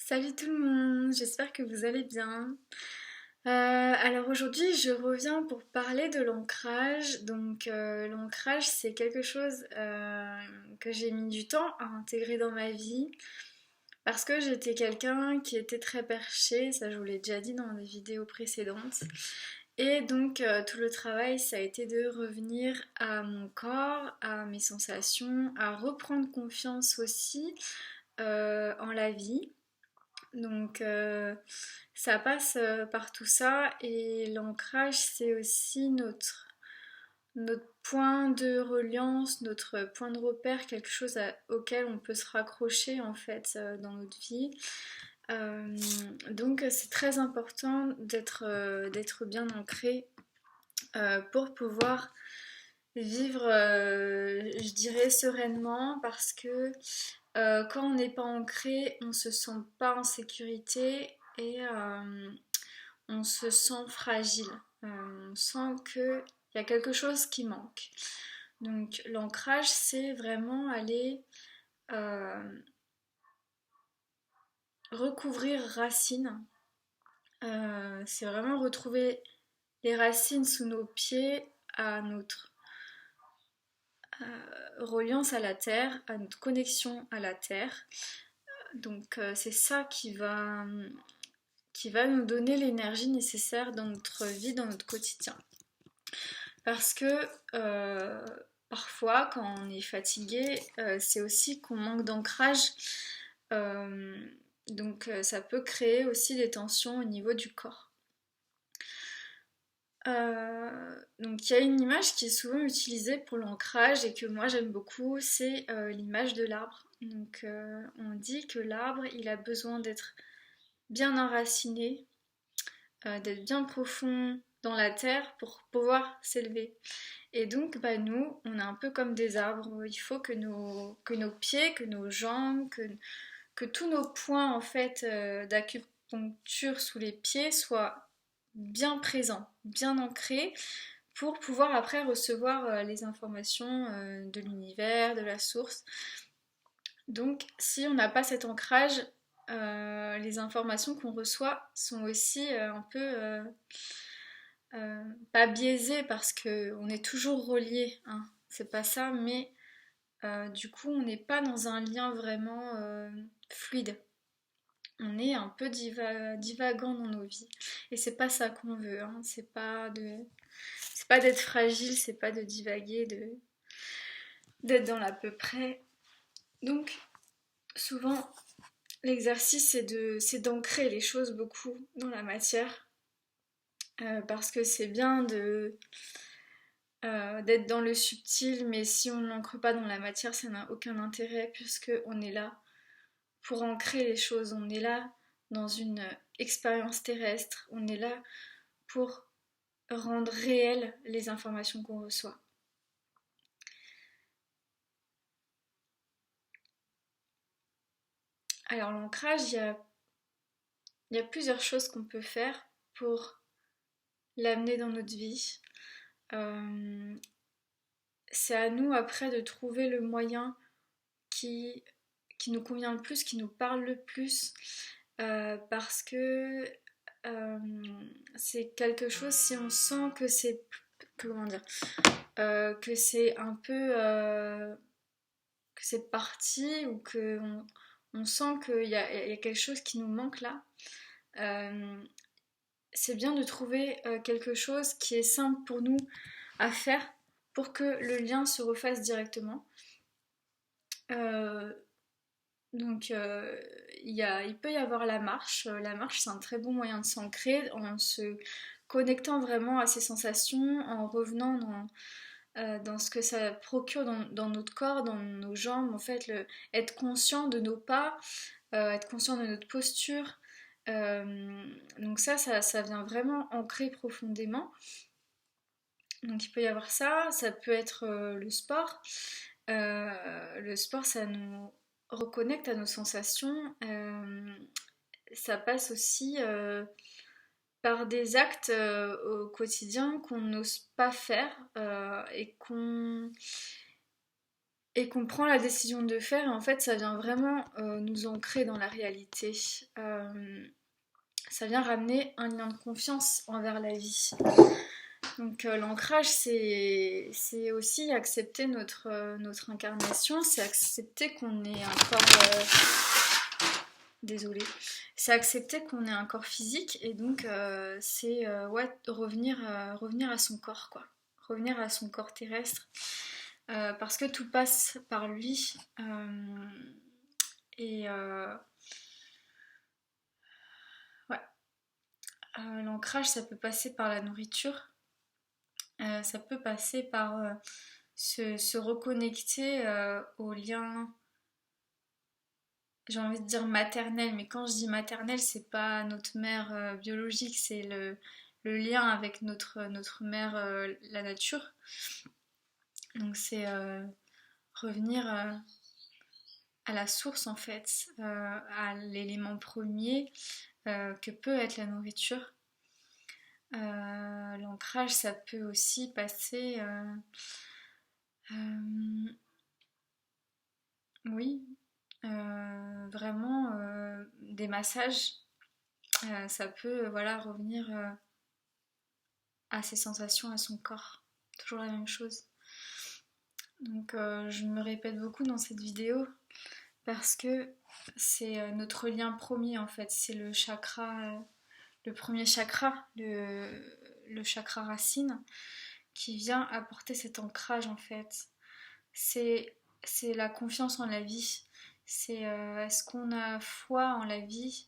Salut tout le monde, j'espère que vous allez bien. Alors aujourd'hui, je reviens pour parler de l'ancrage. L'ancrage, c'est quelque chose que j'ai mis du temps à intégrer dans ma vie parce que j'étais quelqu'un qui était très perché, ça je vous l'ai déjà dit dans des vidéos précédentes. Tout le travail, ça a été de revenir à mon corps, à mes sensations, à reprendre confiance aussi en la vie. Donc ça passe par tout ça et l'ancrage c'est aussi notre point de reliance, notre point de repère, quelque chose auquel on peut se raccrocher en fait dans notre vie. Euh, donc c'est très important d'être bien ancré pour pouvoir vivre, je dirais, sereinement parce que quand on n'est pas ancré, on se sent pas en sécurité et on se sent fragile. On sent qu'il y a quelque chose qui manque. Donc l'ancrage, c'est vraiment aller euh, recouvrir racines. C'est vraiment retrouver les racines sous nos pieds à notre reliance à la terre, à notre connexion à la terre. C'est ça qui va nous donner l'énergie nécessaire dans notre vie, dans notre quotidien. Parce que euh, parfois, quand on est fatigué, c'est aussi qu'on manque d'ancrage. Euh, Ça peut créer aussi des tensions au niveau du corps. Donc il y a une image qui est souvent utilisée pour l'ancrage et que moi j'aime beaucoup, c'est l'image de l'arbre. On dit que l'arbre, il a besoin d'être bien enraciné, d'être bien profond dans la terre pour pouvoir s'élever. Et donc, nous, on est un peu comme des arbres. Il faut que nos pieds, que nos jambes, que tous nos points en fait d'acupuncture sous les pieds soient bien présents, bien ancrés, pour pouvoir après recevoir les informations de l'univers, de la source. Donc, si on n'a pas cet ancrage, les informations qu'on reçoit sont aussi un peu pas biaisées parce qu'on est toujours relié, hein, c'est pas ça, mais du coup on n'est pas dans un lien vraiment fluide. On est un peu divagant dans nos vies et c'est pas ça qu'on veut, hein. C'est pas d'être fragile, c'est pas de divaguer, d'être dans l'à peu près. Donc souvent l'exercice c'est d'ancrer les choses beaucoup dans la matière parce que c'est bien d'être dans le subtil, mais si on ne l'ancre pas dans la matière, ça n'a aucun intérêt puisque on est là pour ancrer les choses, on est là dans une expérience terrestre, on est là pour rendre réelles les informations qu'on reçoit. Alors l'ancrage, il y a plusieurs choses qu'on peut faire pour l'amener dans notre vie. Euh, c'est à nous après de trouver le moyen qui, qui nous convient le plus, qui nous parle le plus, parce que euh, c'est quelque chose, si on sent que c'est, comment dire, que c'est un peu, que c'est parti ou que on sent il y a quelque chose qui nous manque là, euh, c'est bien de trouver quelque chose qui est simple pour nous à faire pour que le lien se refasse directement. Euh, donc, il peut y avoir la marche. La marche, c'est un très bon moyen de s'ancrer en se connectant vraiment à ses sensations, en revenant dans ce que ça procure dans notre corps, dans nos jambes. En fait, être conscient de nos pas, être conscient de notre posture. Ça vient vraiment ancrer profondément. Donc, il peut y avoir ça. Ça peut être le sport. Le sport, ça nous reconnecte à nos sensations. Ça passe aussi par des actes au quotidien qu'on n'ose pas faire et et qu'on prend la décision de faire, et en fait ça vient vraiment nous ancrer dans la réalité. Ça vient ramener un lien de confiance envers la vie. Donc l'ancrage, c'est aussi accepter notre incarnation, c'est accepter qu'on est un corps... désolée. C'est accepter qu'on est un corps physique, et donc c'est ouais, revenir à son corps, quoi. Revenir à son corps terrestre, parce que tout passe par lui. Et ouais, l'ancrage, ça peut passer par la nourriture, ça peut passer par se reconnecter au lien, j'ai envie de dire maternel, mais quand je dis maternel, c'est pas notre mère biologique, c'est le lien avec notre mère, la nature. Donc c'est revenir à la source en fait, à l'élément premier que peut être la nourriture. L'ancrage, ça peut aussi passer, oui, vraiment des massages. Ça peut voilà, revenir à ses sensations, à son corps. Toujours la même chose. Donc je me répète beaucoup dans cette vidéo parce que c'est notre lien premier en fait. C'est le chakra, le premier chakra, le chakra racine, qui vient apporter cet ancrage en fait. C'est la confiance en la vie. C'est est-ce qu'on a foi en la vie,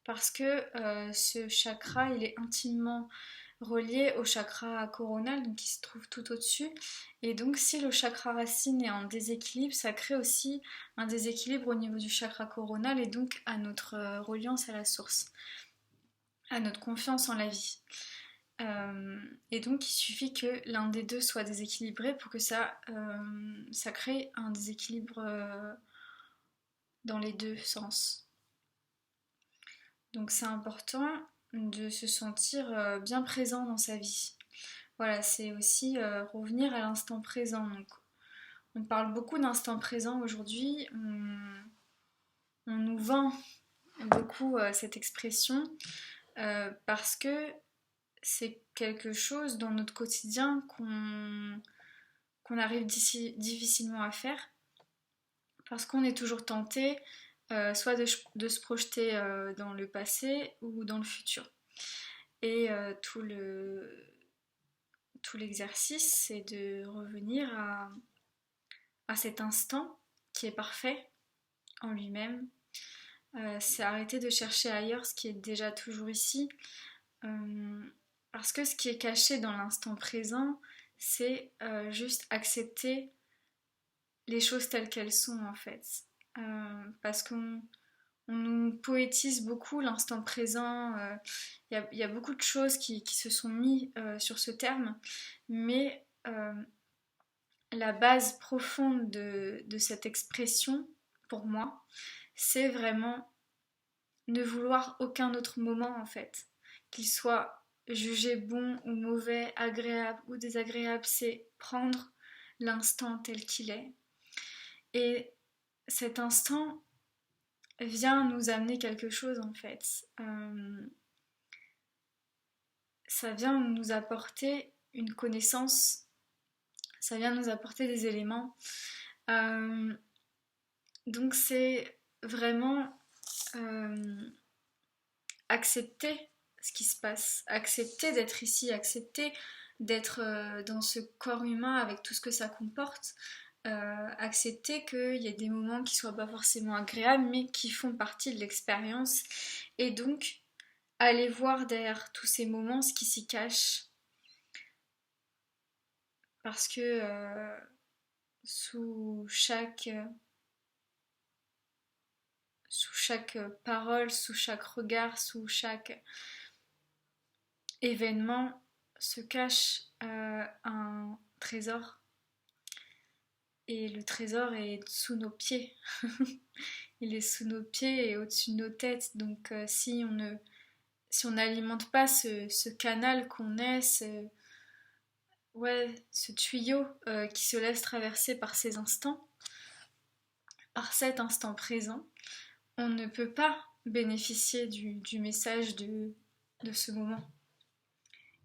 parce que ce chakra, il est intimement relié au chakra coronal, donc qui se trouve tout au-dessus. Et donc si le chakra racine est en déséquilibre, ça crée aussi un déséquilibre au niveau du chakra coronal, et donc à notre reliance à la source, à notre confiance en la vie. Et donc il suffit que l'un des deux soit déséquilibré pour que ça crée un déséquilibre dans les deux sens. Donc c'est important de se sentir bien présent dans sa vie. Voilà, c'est aussi revenir à l'instant présent. Donc, on parle beaucoup d'instant présent aujourd'hui. On nous vend beaucoup cette expression parce que c'est quelque chose dans notre quotidien qu'on arrive difficilement à faire, parce qu'on est toujours tenté soit de se projeter dans le passé ou dans le futur. Et tout l'exercice, c'est de revenir à cet instant qui est parfait en lui-même. C'est arrêter de chercher ailleurs ce qui est déjà toujours ici. Parce que ce qui est caché dans l'instant présent, c'est juste accepter les choses telles qu'elles sont en fait. Parce qu'on nous poétise beaucoup l'instant présent. Y a beaucoup de choses qui se sont mises sur ce terme, mais la base profonde de cette expression, pour moi, c'est vraiment ne vouloir aucun autre moment en fait, qu'il soit jugé bon ou mauvais, agréable ou désagréable, c'est prendre l'instant tel qu'il est. Et cet instant vient nous amener quelque chose en fait. Ça vient nous apporter une connaissance, ça vient nous apporter des éléments. Donc c'est vraiment accepter ce qui se passe, accepter d'être ici, accepter d'être dans ce corps humain avec tout ce que ça comporte, accepter qu'il y ait des moments qui soient pas forcément agréables mais qui font partie de l'expérience, et donc aller voir derrière tous ces moments ce qui s'y cache, parce que sous chaque parole, sous chaque regard, sous chaque événement se cache un trésor. Et le trésor est sous nos pieds. Il est sous nos pieds et au-dessus de nos têtes. Donc si on n'alimente pas ce canal qu'on est, ouais, ce tuyau qui se laisse traverser par ces instants, par cet instant présent, on ne peut pas bénéficier du message de ce moment.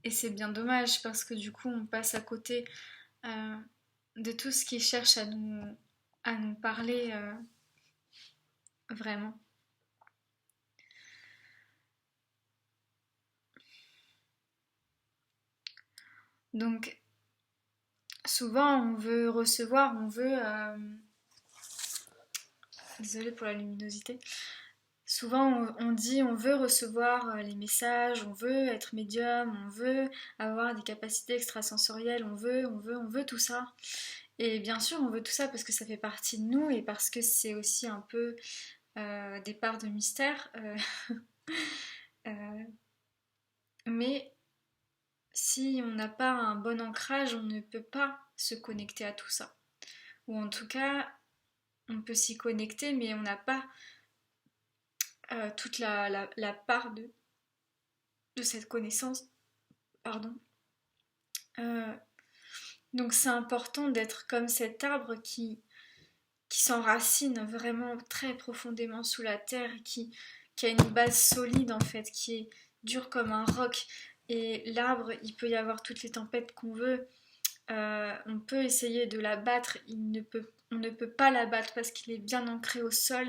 Et c'est bien dommage parce que du coup on passe à côté euh, de tout ce qui cherche à nous parler vraiment. Donc souvent on veut recevoir, on veut... désolée pour la luminosité. Souvent on dit on veut recevoir les messages, on veut être médium, on veut avoir des capacités extrasensorielles, on veut tout ça. Et bien sûr on veut tout ça parce que ça fait partie de nous et parce que c'est aussi un peu des parts de mystère. Euh, mais si on n'a pas un bon ancrage, on ne peut pas se connecter à tout ça. Ou en tout cas, on peut s'y connecter, mais on n'a pas toute la part de cette connaissance. Pardon. Euh, donc c'est important d'être comme cet arbre qui s'enracine vraiment très profondément sous la terre, qui a une base solide en fait, qui est dure comme un roc. Et l'arbre, il peut y avoir toutes les tempêtes qu'on veut. On peut essayer de la battre, on ne peut pas la battre parce qu'il est bien ancré au sol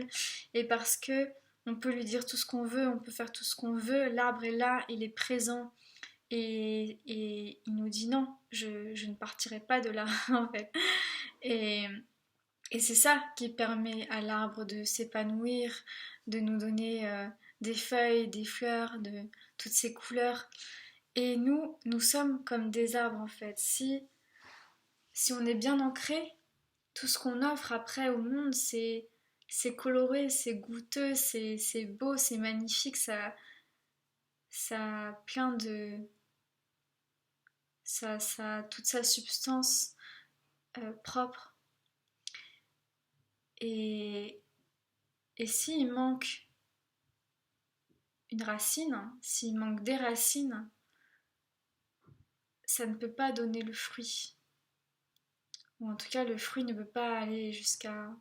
et parce que on peut lui dire tout ce qu'on veut, on peut faire tout ce qu'on veut. L'arbre est là, il est présent et il nous dit non, je ne partirai pas de là en fait. Et, et c'est ça qui permet à l'arbre de s'épanouir, de nous donner des feuilles, des fleurs, de toutes ces couleurs. Et nous sommes comme des arbres en fait. Si on est bien ancré, tout ce qu'on offre après au monde, c'est coloré, c'est goûteux, c'est beau, c'est magnifique, ça a plein de... ça a toute sa substance propre. Et, et s'il manque une racine, s'il manque des racines, ça ne peut pas donner le fruit. Ou en tout cas, le fruit ne peut pas aller jusqu'à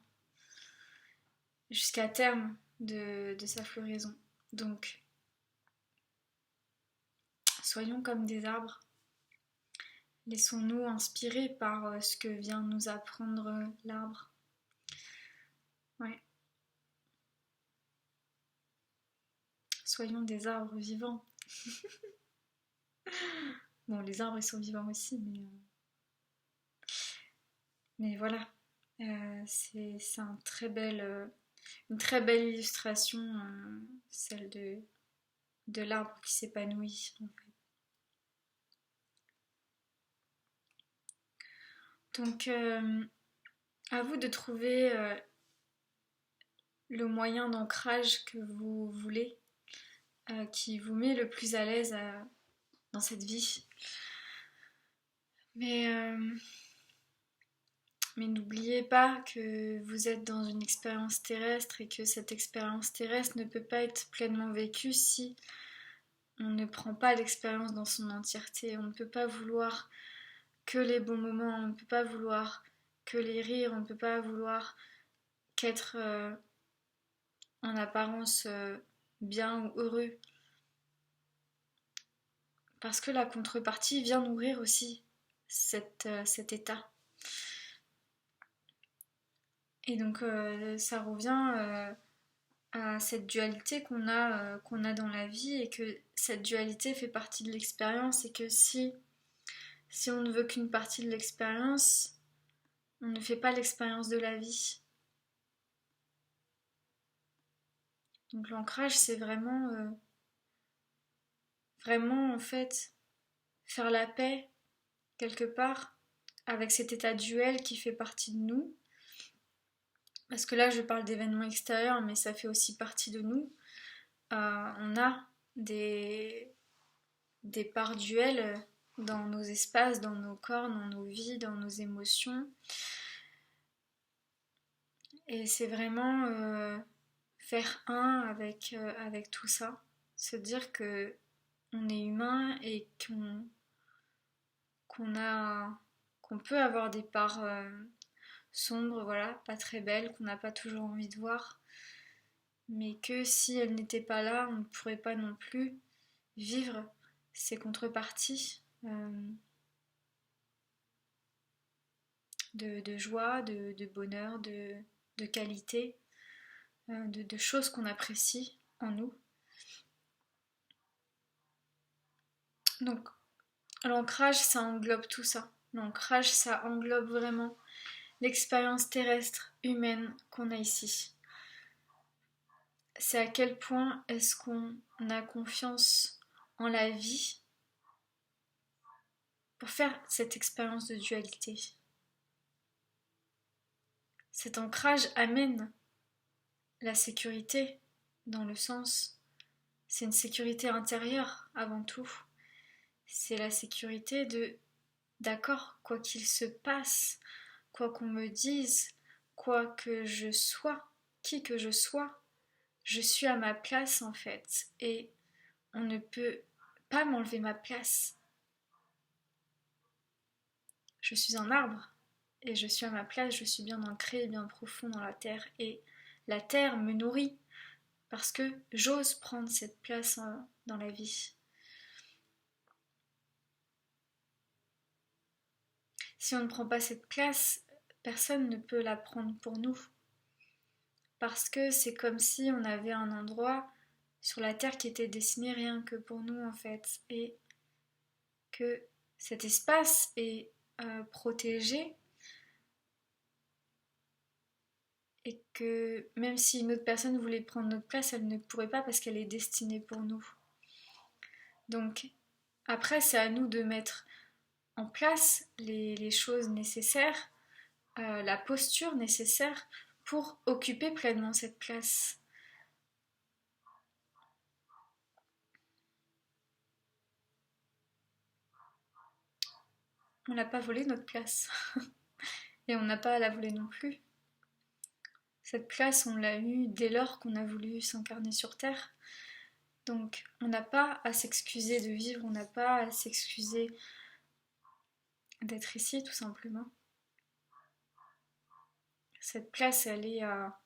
terme de sa floraison. Donc, soyons comme des arbres. Laissons-nous inspirer par ce que vient nous apprendre l'arbre. Ouais. Soyons des arbres vivants. Bon, les arbres ils sont vivants aussi, mais voilà. C'est une très belle illustration, celle de l'arbre qui s'épanouit. En fait. Donc, à vous de trouver le moyen d'ancrage que vous voulez, qui vous met le plus à l'aise dans cette vie. Mais, euh, mais n'oubliez pas que vous êtes dans une expérience terrestre et que cette expérience terrestre ne peut pas être pleinement vécue si on ne prend pas l'expérience dans son entièreté. On ne peut pas vouloir que les bons moments, on ne peut pas vouloir que les rires, on ne peut pas vouloir qu'être en apparence bien ou heureux. Parce que la contrepartie vient nourrir aussi cet état. Et donc ça revient à cette dualité qu'on a dans la vie et que cette dualité fait partie de l'expérience et que si on ne veut qu'une partie de l'expérience, on ne fait pas l'expérience de la vie. Donc l'ancrage, c'est vraiment en fait faire la paix quelque part avec cet état duel qui fait partie de nous. Parce que là, je parle d'événements extérieurs, mais ça fait aussi partie de nous. On a des parts duels dans nos espaces, dans nos corps, dans nos vies, dans nos émotions. Et c'est vraiment faire un avec tout ça. Se dire que on est humain et qu'on peut avoir des parts sombres, voilà, pas très belles, qu'on n'a pas toujours envie de voir, mais que si elles n'étaient pas là, on ne pourrait pas non plus vivre ces contreparties de joie, de bonheur, de qualité, de choses qu'on apprécie en nous. Donc l'ancrage, ça englobe tout ça. L'ancrage, ça englobe vraiment l'expérience terrestre humaine qu'on a ici. C'est à quel point est-ce qu'on a confiance en la vie pour faire cette expérience de dualité. Cet ancrage amène la sécurité dans le sens, c'est une sécurité intérieure avant tout. C'est la sécurité de d'accord, quoi qu'il se passe, quoi qu'on me dise, quoi que je sois, qui que je suis à ma place en fait. Et on ne peut pas m'enlever ma place. Je suis un arbre et je suis à ma place, je suis bien ancrée, bien profond dans la terre. Et la terre me nourrit parce que j'ose prendre cette place dans la vie. Si on ne prend pas cette place, personne ne peut la prendre pour nous. Parce que c'est comme si on avait un endroit sur la terre qui était destiné rien que pour nous en fait. Et que cet espace est protégé. Et que même si une autre personne voulait prendre notre place, elle ne pourrait pas parce qu'elle est destinée pour nous. Donc après, c'est à nous de mettre en place les choses nécessaires, la posture nécessaire pour occuper pleinement cette place. On n'a pas volé notre place. Et on n'a pas à la voler non plus. Cette place, on l'a eue dès lors qu'on a voulu s'incarner sur Terre. Donc on n'a pas à s'excuser de vivre, on n'a pas à s'excuser d'être ici tout simplement. Cette place, elle est à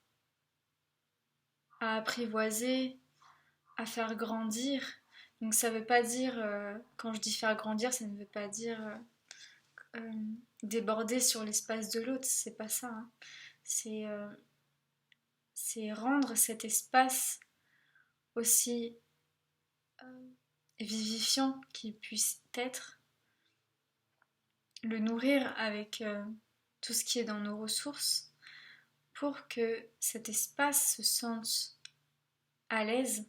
apprivoiser, à faire grandir. Donc ça veut pas dire, quand je dis faire grandir, ça ne veut pas dire déborder sur l'espace de l'autre, c'est pas ça. Hein. C'est rendre cet espace aussi vivifiant qu'il puisse être, le nourrir avec tout ce qui est dans nos ressources pour que cet espace se sente à l'aise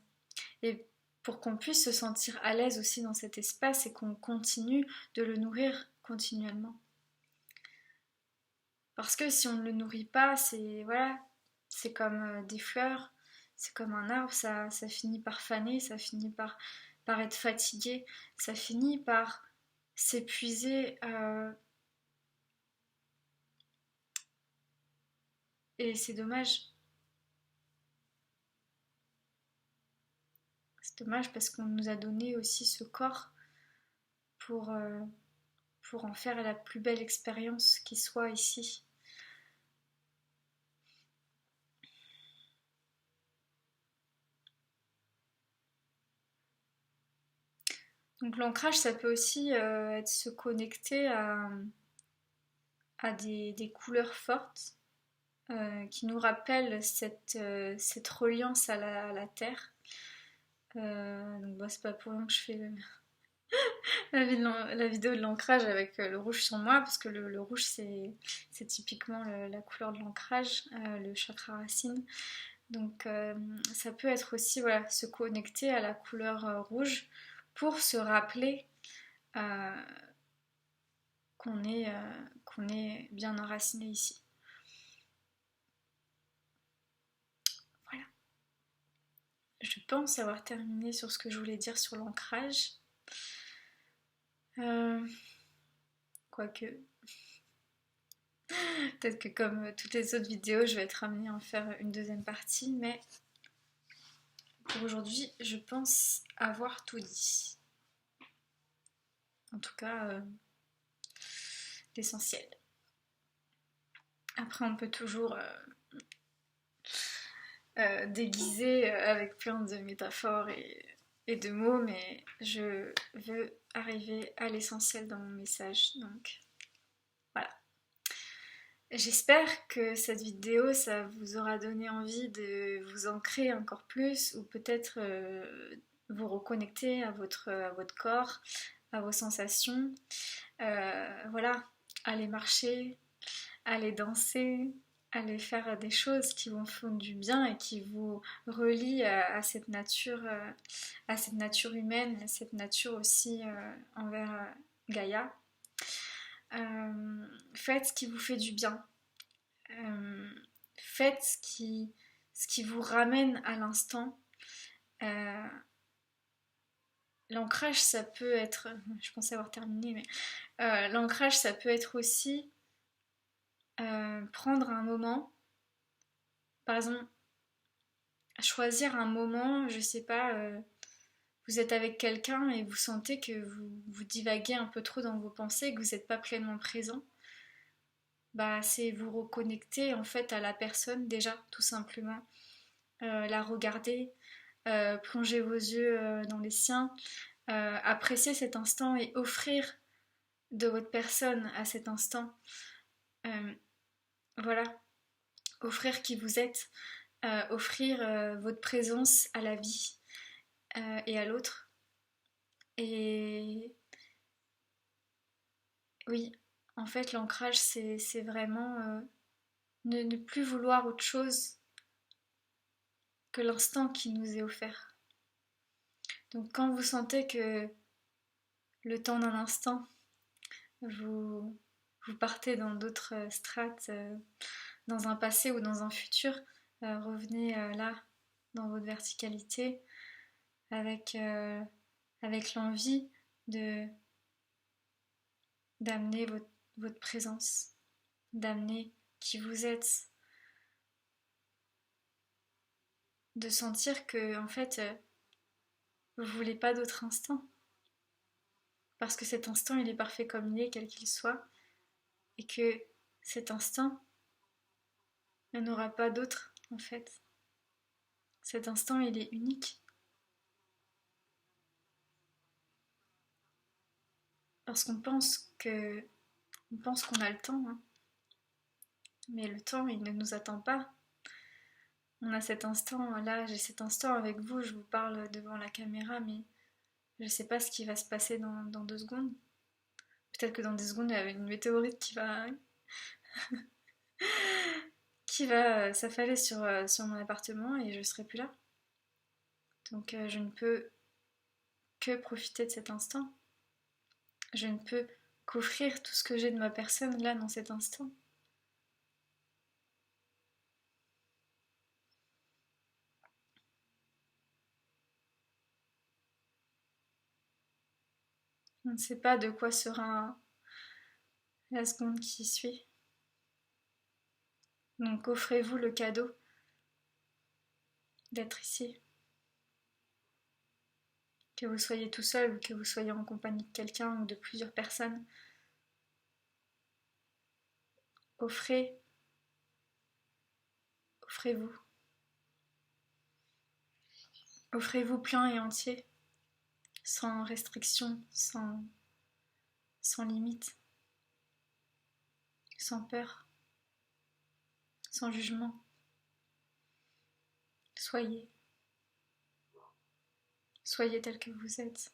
et pour qu'on puisse se sentir à l'aise aussi dans cet espace et qu'on continue de le nourrir continuellement. Parce que si on ne le nourrit pas, c'est voilà, c'est comme des fleurs, c'est comme un arbre, ça finit par faner, ça finit par être fatigué, ça finit par s'épuiser et c'est dommage. C'est dommage parce qu'on nous a donné aussi ce corps pour, euh, pour en faire la plus belle expérience qui soit ici. Donc l'ancrage, ça peut aussi être se connecter à des couleurs fortes qui nous rappellent cette reliance à la terre. Donc bah, c'est pas pour rien que je fais la vidéo de l'ancrage avec le rouge sur moi, parce que le rouge c'est typiquement la couleur de l'ancrage, le chakra racine. Donc ça peut être aussi voilà, se connecter à la couleur rouge pour se rappeler euh, qu'on est bien enraciné ici. Voilà. Je pense avoir terminé sur ce que je voulais dire sur l'ancrage. Quoique, peut-être que comme toutes les autres vidéos, je vais être amenée à en faire une deuxième partie, mais pour aujourd'hui, je pense avoir tout dit. En tout cas, l'essentiel. Après, on peut toujours déguiser avec plein de métaphores et de mots, mais je veux arriver à l'essentiel dans mon message, donc voilà. J'espère que cette vidéo, ça vous aura donné envie de vous ancrer encore plus, ou peut-être vous reconnecter à votre corps, à vos sensations. Voilà, aller marcher, aller danser, aller faire des choses qui vous font du bien et qui vous relient à cette nature humaine, à cette nature aussi envers Gaïa. Faites ce qui vous fait du bien. Faites ce qui vous ramène à l'instant. L'ancrage, ça peut être... Je pensais avoir terminé, mais... l'ancrage, ça peut être aussi prendre un moment. Par exemple, choisir un moment, je sais pas... vous êtes avec quelqu'un et vous sentez que vous divaguez un peu trop dans vos pensées, que vous n'êtes pas pleinement présent. Bah, c'est vous reconnecter en fait à la personne déjà, tout simplement. La regarder, plonger vos yeux dans les siens, apprécier cet instant et offrir de votre personne à cet instant. Voilà, offrir qui vous êtes, offrir votre présence à la vie et à l'autre. Et oui, en fait, l'ancrage, c'est vraiment ne plus vouloir autre chose que l'instant qui nous est offert. Donc quand vous sentez que le temps d'un instant, vous partez dans d'autres strates, dans un passé ou dans un futur, revenez là, dans votre verticalité, avec l'envie d'amener votre présence, d'amener qui vous êtes, de sentir que en fait vous voulez pas d'autre instant, parce que cet instant il est parfait comme il est, quel qu'il soit, et que cet instant il n'y en aura pas d'autre en fait. Cet instant il est unique. Parce qu'on pense qu'on a le temps, hein. Mais le temps il ne nous attend pas. On a cet instant, là j'ai cet instant avec vous, je vous parle devant la caméra, mais je sais pas ce qui va se passer dans 2 secondes. Peut-être que dans 10 secondes, il y a une météorite qui va s'affaler sur mon appartement et je serai plus là. Donc je ne peux que profiter de cet instant. Je ne peux qu'offrir tout ce que j'ai de ma personne là dans cet instant. On ne sait pas de quoi sera la seconde qui suit. Donc offrez-vous le cadeau d'être ici. Que vous soyez tout seul ou que vous soyez en compagnie de quelqu'un ou de plusieurs personnes. Offrez, offrez-vous. Offrez-vous plein et entier, sans restriction, sans limite, sans peur, sans jugement. Soyez. Soyez tel que vous êtes.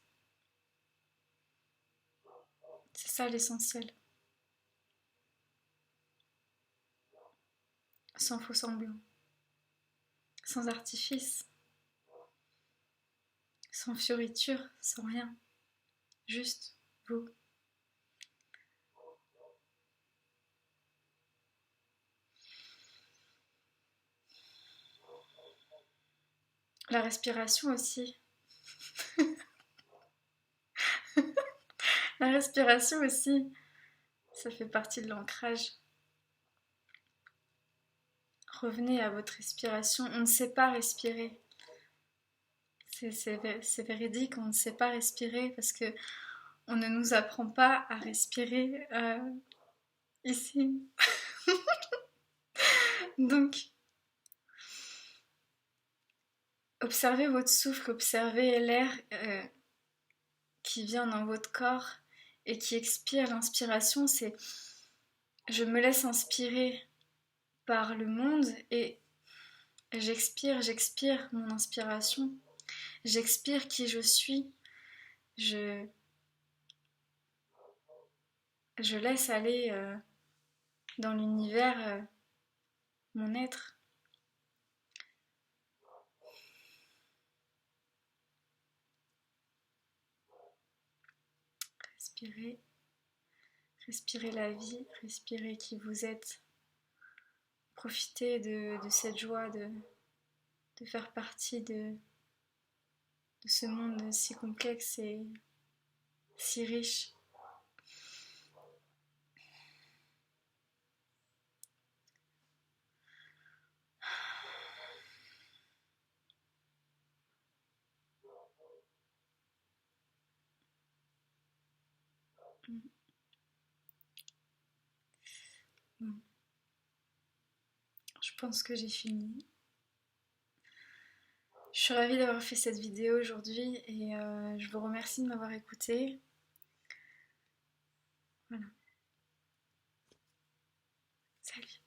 C'est ça l'essentiel. Sans faux semblant. Sans artifice. Sans fioriture, sans rien. Juste vous. La respiration aussi. La respiration aussi, ça fait partie de l'ancrage. Revenez à votre respiration. On ne sait pas respirer. C'est véridique, on ne sait pas respirer parce que on ne nous apprend pas à respirer ici. Donc, observez votre souffle, observez l'air qui vient dans votre corps et qui expire. L'inspiration, c'est je me laisse inspirer par le monde et j'expire mon inspiration. J'expire qui je suis. Je, je laisse aller dans l'univers mon être. Respirez. Respirez la vie, respirez qui vous êtes. Profitez de cette joie de faire partie de ce monde si complexe et si riche. Bon, je pense que j'ai fini. Je suis ravie d'avoir fait cette vidéo aujourd'hui et je vous remercie de m'avoir écouté. Voilà. Salut.